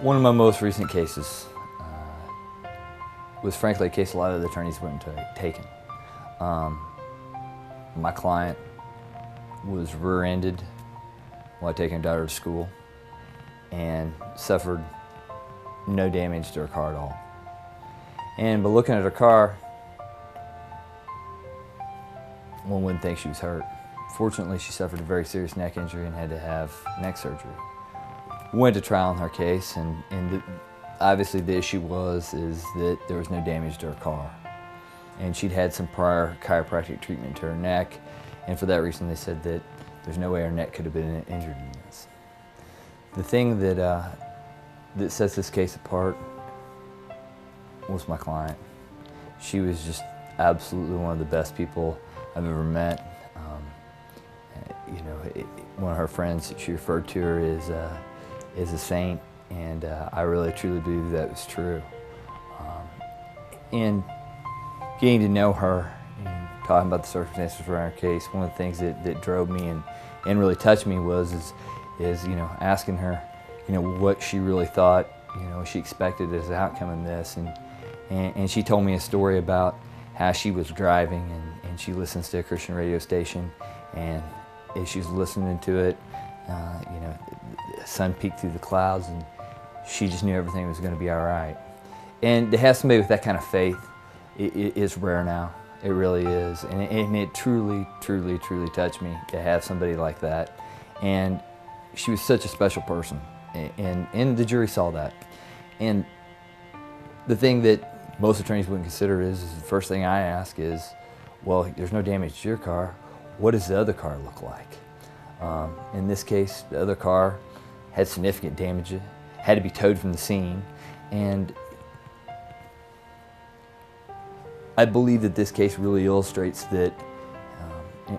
One of my most recent cases was frankly a case a lot of the attorneys wouldn't have taken. My client was rear-ended while taking her daughter to school and suffered no damage to her car at all. And by looking at her car, one wouldn't think she was hurt. Fortunately, she suffered a very serious neck injury and had to have neck surgery. We went to trial on her case, and obviously the issue is that there was no damage to her car. And she'd had some prior chiropractic treatment to her neck, and for that reason they said that there's no way her neck could have been injured in this. The thing that sets this case apart was my client. She was just absolutely one of the best people I've ever met. One of her friends, she referred to her as a saint, and I really truly believe that was true. And getting to know her and talking about the circumstances around her case, one of the things that drove me and really touched me was asking her what she really thought she expected as an outcome in this, and she told me a story about how she was driving and she listens to a Christian radio station, and as she was listening to it, the sun peeked through the clouds and she just knew everything was going to be all right. And to have somebody with that kind of faith is rare now. It really is. And it truly, truly, truly touched me to have somebody like that. And she was such a special person. And the jury saw that. And the thing that most attorneys wouldn't consider is the first thing I ask is, well, there's no damage to your car. What does the other car look like? In this case, the other car had significant damage, had to be towed from the scene, and I believe that this case really illustrates that,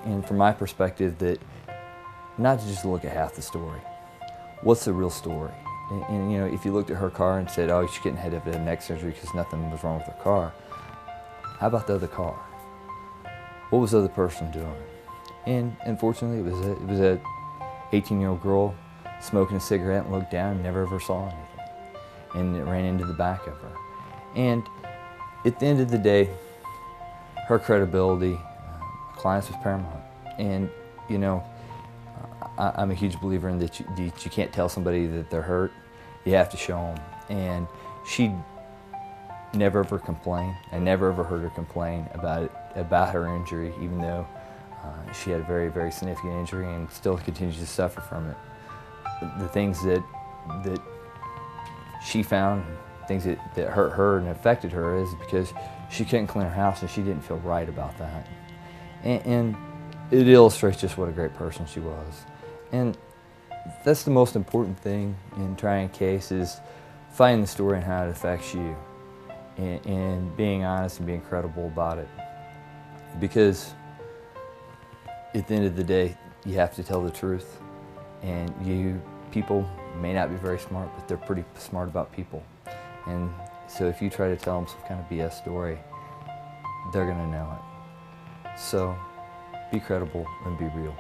and from my perspective, that not to just look at half the story. What's the real story? And if you looked at her car and said, oh, she couldn't have had a neck surgery because nothing was wrong with her car, how about the other car? What was the other person doing? And unfortunately, it was a 18-year-old girl smoking a cigarette and looked down and never ever saw anything. And it ran into the back of her. And at the end of the day, her credibility, clients was paramount. And I'm a huge believer in that you can't tell somebody that they're hurt. You have to show them. And she never ever complained. I never ever heard her complain about her injury, even though she had a very, very significant injury and still continues to suffer from it. The things that she found, things that hurt her and affected her, is because she couldn't clean her house and she didn't feel right about that. And it illustrates just what a great person she was. And that's the most important thing in trying a case, is finding the story and how it affects you, and being honest and being credible about it. Because at the end of the day, you have to tell the truth, and people may not be very smart, but they're pretty smart about people. And so if you try to tell them some kind of BS story, they're going to know it. So be credible and be real.